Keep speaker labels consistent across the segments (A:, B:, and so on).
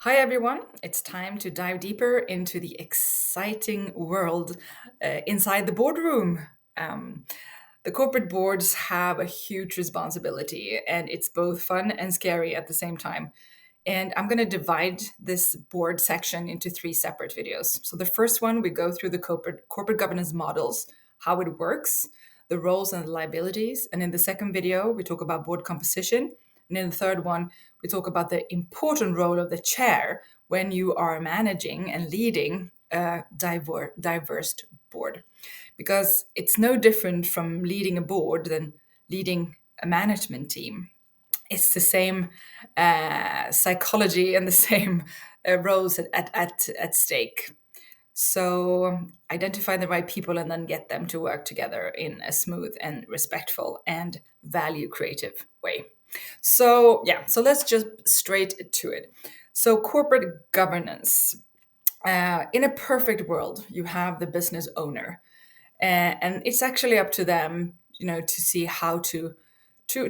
A: Hi, everyone. It's time to dive deeper into the exciting world inside the boardroom. Um, the corporate boards have a huge responsibility, and it's both fun and scary at the same time. And I'm going to divide this board section into three separate videos. So, the first one, we go through the corporate governance models, how it works, the roles and the liabilities. And in the second video, we talk about board composition. And in the third one, we talk about the important role of the chair when you are managing and leading a diverse board. Because it's no different from leading a board than leading a management team. It's the same psychology and the same roles at stake. So identify the right people and then get them to work together in a smooth and respectful and value creative way. So let's just straight to it. So corporate governance. In a perfect world, you have the business owner, and it's actually up to them, to see how to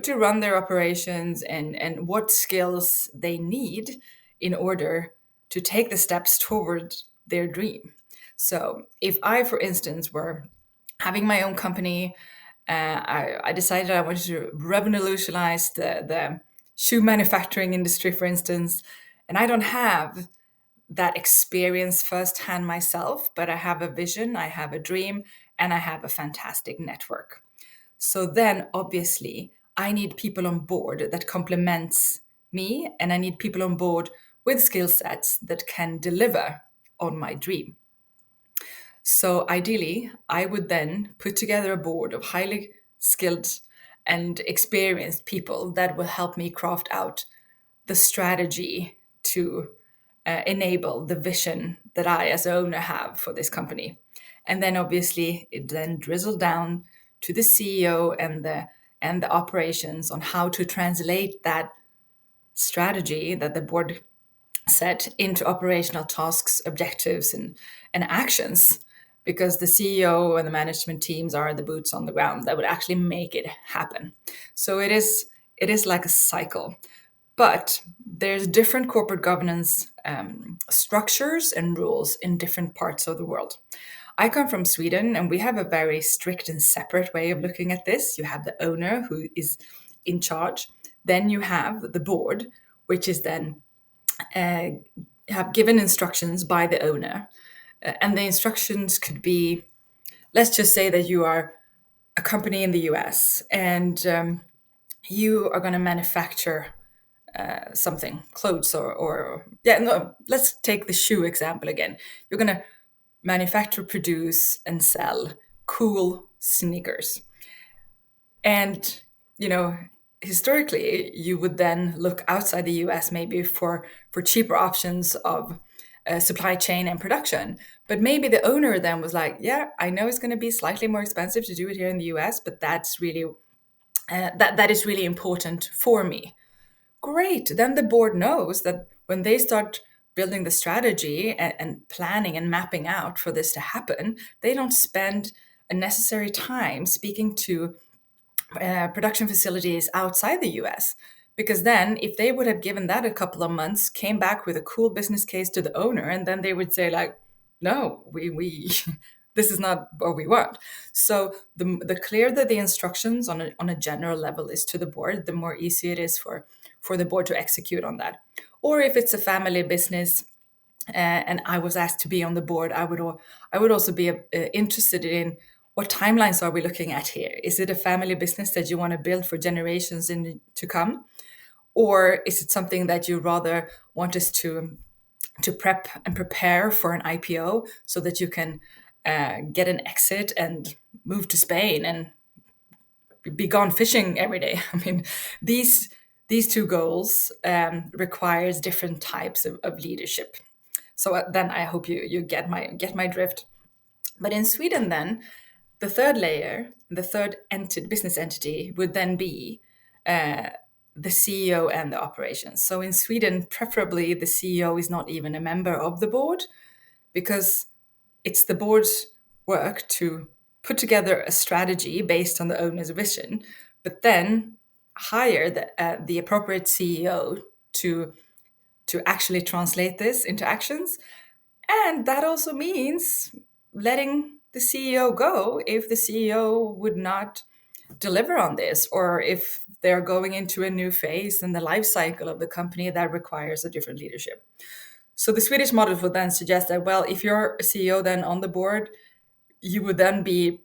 A: run their operations and what skills they need in order to take the steps toward their dream. So if I, for instance, were having my own company, I decided I wanted to revolutionize the shoe manufacturing industry, for instance, and I don't have that experience firsthand myself, but I have a vision, I have a dream, and I have a fantastic network. So then obviously I need people on board that complements me, and I need people on board with skill sets that can deliver on my dream. So ideally, I would then put together a board of highly skilled and experienced people that will help me craft out the strategy to enable the vision that I, as owner, have for this company. And then obviously, it then drizzled down to the CEO and the operations on how to translate that strategy that the board set into operational tasks, objectives, and actions, because the CEO and the management teams are the boots on the ground that would actually make it happen. So it is like a cycle. But there's different corporate governance structures and rules in different parts of the world. I come from Sweden, and we have a very strict and separate way of looking at this. You have the owner who is in charge. Then you have the board, which is then uh, have given instructions by the owner. And the instructions could be, let's just say that you are a company in the US, and you are going to manufacture something, clothes, or yeah, no, let's take the shoe example again. You're going to manufacture, produce, and sell cool sneakers. And, you know, historically, you would then look outside the US maybe for cheaper options of supply chain and production. But maybe the owner then was like, yeah, I know it's going to be slightly more expensive to do it here in the US, but that's really that is really important for me. Great. Then the board knows that when they start building the strategy and planning and mapping out for this to happen, they don't spend a necessary time speaking to production facilities outside the US. Because then, if they would have given that a couple of months, came back with a cool business case to the owner, and then they would say, like, no, we this is not what we want. So the clearer that the instructions on a general level is to the board, the more easy it is for the board to execute on that. Or if it's a family business, and I was asked to be on the board, I would also be interested in what timelines are we looking at here? Is it a family business that you want to build for generations to come, or is it something that you rather want us to prep and prepare for an IPO so that you can get an exit and move to Spain and be gone fishing every day? I mean, these two goals requires different types of leadership. So then I hope you get my drift. But in Sweden, then the third layer, the third business entity would then be the CEO and the operations. So in Sweden, preferably the CEO is not even a member of the board, because it's the board's work to put together a strategy based on the owner's vision, but then hire the appropriate CEO to to actually translate this into actions. And that also means letting the CEO go if the CEO would not deliver on this, or if they're going into a new phase in the life cycle of the company that requires a different leadership. So the Swedish model would then suggest that, well, if you're a CEO then on the board, you would then be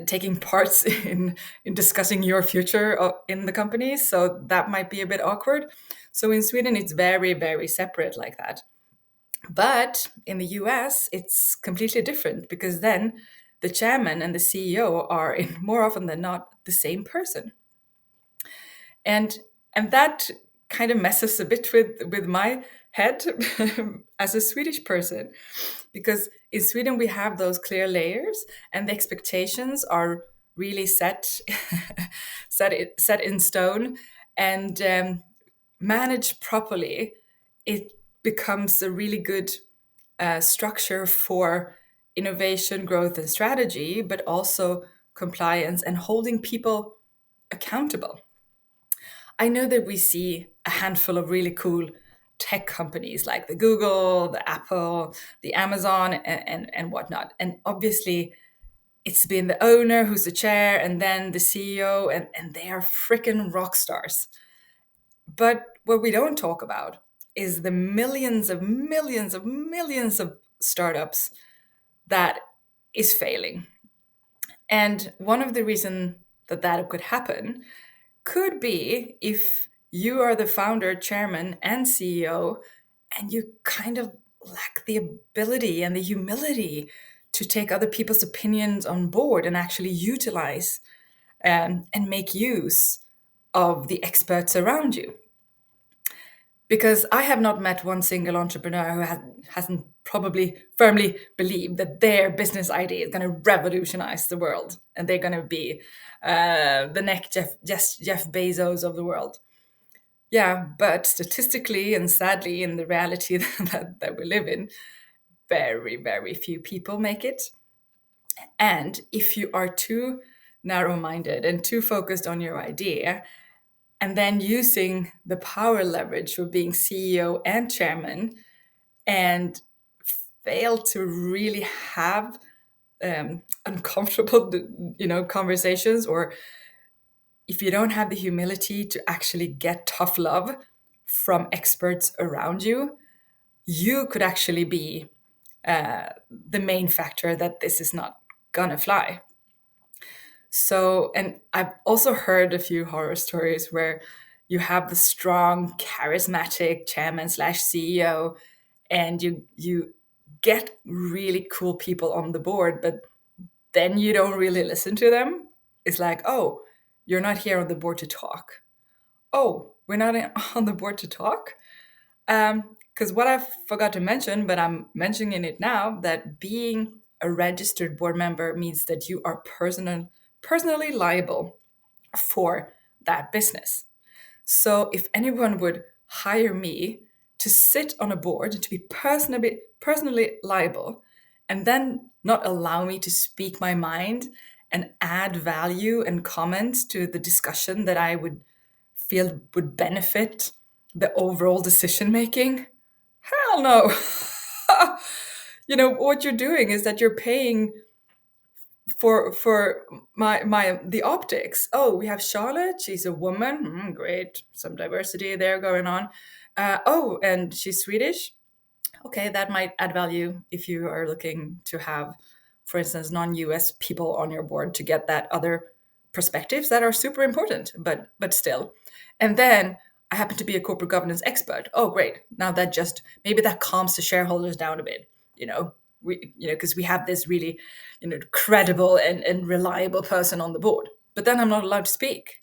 A: taking parts in discussing your future in the company. So that might be a bit awkward. So in Sweden, it's very, very separate like that. But in the US, it's completely different, because then the chairman and the CEO are, in, more often than not, the same person. And that kind of messes a bit with my head as a Swedish person, because in Sweden we have those clear layers, and the expectations are really set in stone, and managed properly, it becomes a really good structure for innovation, growth, and strategy, but also compliance and holding people accountable. I know that we see a handful of really cool tech companies like the Google, the Apple, the Amazon, and whatnot. And obviously, it's been the owner who's the chair, and then the CEO, and they are freaking rock stars. But what we don't talk about is the millions of startups that is failing. And one of the reasons that that could happen could be if you are the founder, chairman, and CEO, and you kind of lack the ability and the humility to take other people's opinions on board and actually utilize and make use of the experts around you. Because I have not met one single entrepreneur who hasn't probably firmly believed that their business idea is going to revolutionize the world, and they're going to be the next Jeff Bezos of the world. Yeah, but statistically and sadly, in the reality that we live in, very, very few people make it. And if you are too narrow minded and too focused on your idea, and then using the power leverage of being CEO and chairman, and fail to really have uncomfortable conversations, or if you don't have the humility to actually get tough love from experts around you, you could actually be the main factor that this is not gonna fly. So, and I've also heard a few horror stories where you have the strong, charismatic chairman slash CEO, and you get really cool people on the board, but then you don't really listen to them. It's like, oh, you're not here on the board to talk. Oh, we're not on the board to talk. Because what I forgot to mention, but I'm mentioning it now, that being a registered board member means that you are personally liable for that business. So if anyone would hire me to sit on a board to be personally liable, and then not allow me to speak my mind and add value and comments to the discussion that I would feel would benefit the overall decision making, hell no. What you're doing is that you're paying for my the optics. Oh, we have Charlotte. She's a woman. Great, some diversity there going on. Oh, and she's Swedish. Okay, that might add value if you are looking to have, for instance, non-US people on your board to get that other perspectives that are super important, but still. And then I happen to be a corporate governance expert. Oh, great. Now that just maybe that calms the shareholders down a bit, because we have this really, credible and reliable person on the board. But then I'm not allowed to speak.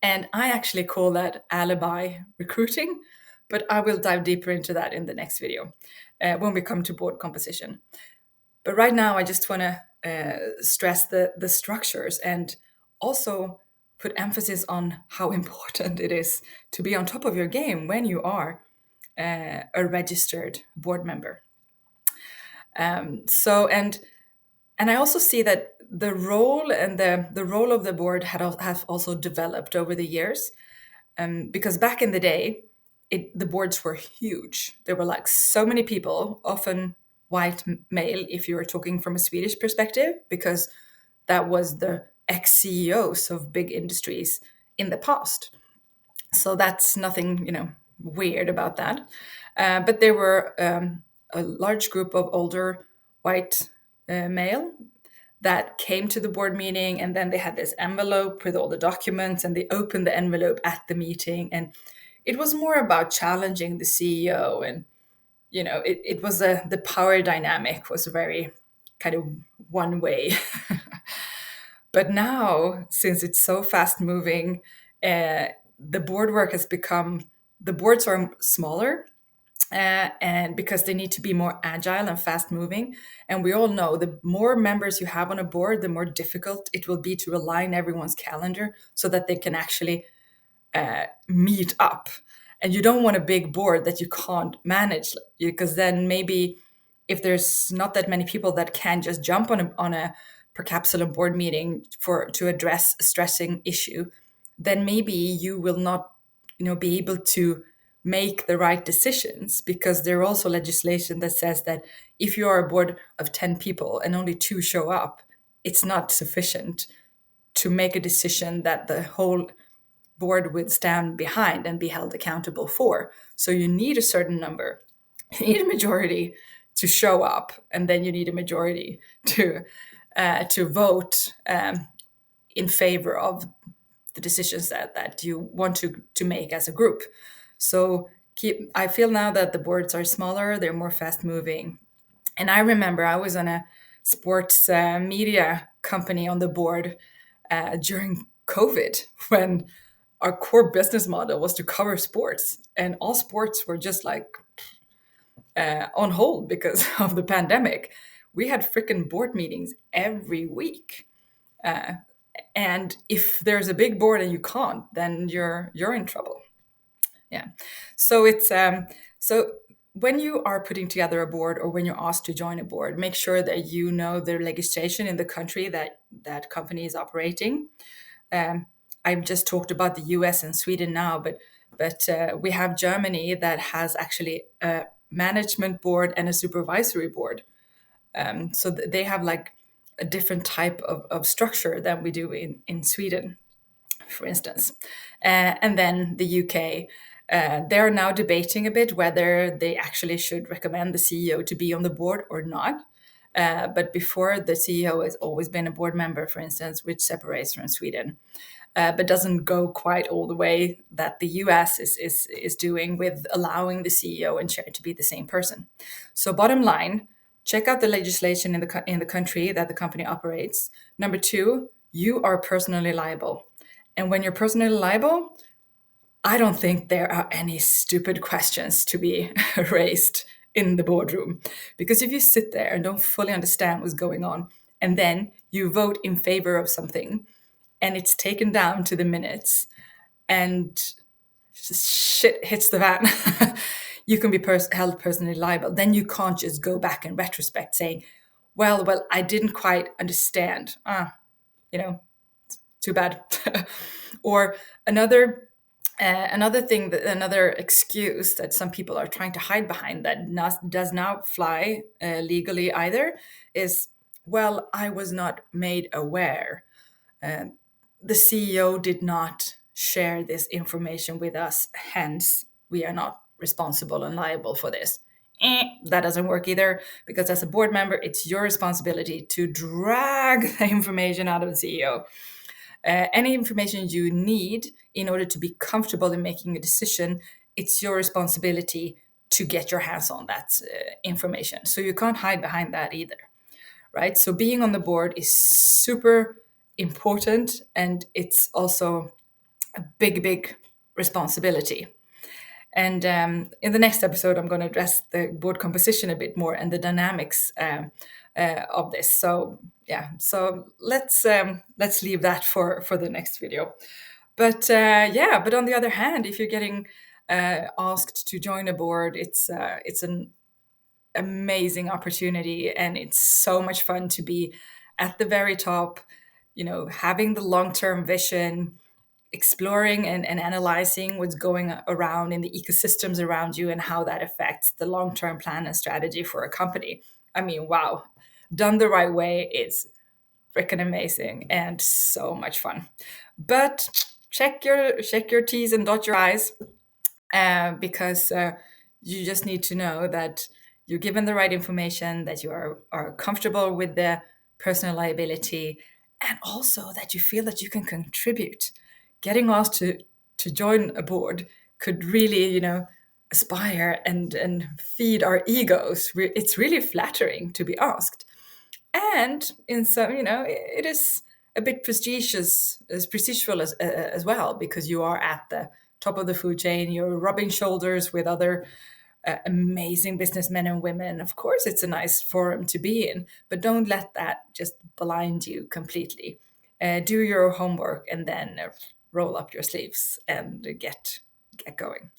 A: And I actually call that alibi recruiting, but I will dive deeper into that in the next video when we come to board composition. But right now, I just want to stress the structures, and also put emphasis on how important it is to be on top of your game when you are a registered board member. And I also see that the role and the role of the board have also developed over the years, because back in the day, the boards were huge. There were like so many people, often white male, if you were talking from a Swedish perspective, because that was the ex CEOs of big industries in the past. So that's nothing, weird about that. But there were a large group of older white male that came to the board meeting, and then they had this envelope with all the documents, and they opened the envelope at the meeting, and it was more about challenging the CEO. And it was the power dynamic was very kind of one way. But now, since it's so fast moving, the board work has become, the boards are smaller, and because they need to be more agile and fast moving. And we all know the more members you have on a board, the more difficult it will be to align everyone's calendar so that they can actually meet up. And you don't want a big board that you can't manage, because then maybe if there's not that many people that can just jump on a per capsule board meeting to address a stressing issue, then maybe you will not be able to make the right decisions, because there are also legislation that says that if you are a board of 10 people and only two show up, it's not sufficient to make a decision that the whole board would stand behind and be held accountable for. So you need a certain number, you need a majority to show up, and then you need a majority to vote in favor of the decisions that you want to make as a group. So I feel now that the boards are smaller, they're more fast moving. And I remember I was on a sports media company on the board during COVID, when our core business model was to cover sports, and all sports were just like on hold because of the pandemic. We had freaking board meetings every week. And if there's a big board and you can't, then you're in trouble. Yeah. So it's so when you are putting together a board, or when you're asked to join a board, make sure that you know the legislation in the country that company is operating. I've just talked about the US and Sweden now, but we have Germany that has actually a management board and a supervisory board. So they have like a different type of structure than we do in Sweden, for instance. And then the UK, they're now debating a bit whether they actually should recommend the CEO to be on the board or not. But before, the CEO has always been a board member, for instance, which separates from Sweden. But doesn't go quite all the way that the US is doing, with allowing the CEO and chair to be the same person. So bottom line, check out the legislation in the country that the company operates. Number two, you are personally liable. And when you're personally liable, I don't think there are any stupid questions to be raised in the boardroom. Because if you sit there and don't fully understand what's going on, and then you vote in favor of something, and it's taken down to the minutes, and shit hits the fan, you can be held personally liable. Then you can't just go back in retrospect saying, well, I didn't quite understand. Too bad. Or another thing, another excuse that some people are trying to hide behind, that does not fly legally either, is, well, I was not made aware. The CEO did not share this information with us, hence we are not responsible and liable for this. That doesn't work either, because as a board member, it's your responsibility to drag the information out of the CEO. Any information you need in order to be comfortable in making a decision, it's your responsibility to get your hands on that information. So you can't hide behind that either, right? So being on the board is super important, and it's also a big responsibility. And in the next episode, I'm going to address the board composition a bit more and the dynamics of this. So yeah, so let's leave that for the next video. But but on the other hand, if you're getting asked to join a board, it's an amazing opportunity, and it's so much fun to be at the very top, having the long-term vision, exploring and analyzing what's going around in the ecosystems around you and how that affects the long-term plan and strategy for a company. I mean, wow, done the right way is freaking amazing and so much fun. But check your T's and dot your I's, because you just need to know that you're given the right information, that you are comfortable with the personal liability, and also that you feel that you can contribute. Getting asked to join a board could really, aspire and feed our egos. It's really flattering to be asked. And in some, it is a bit prestigious, as prestigeful as well, because you are at the top of the food chain. You're rubbing shoulders with other amazing businessmen and women. Of course, it's a nice forum to be in, but don't let that just blind you completely. Do your homework and then roll up your sleeves and get going.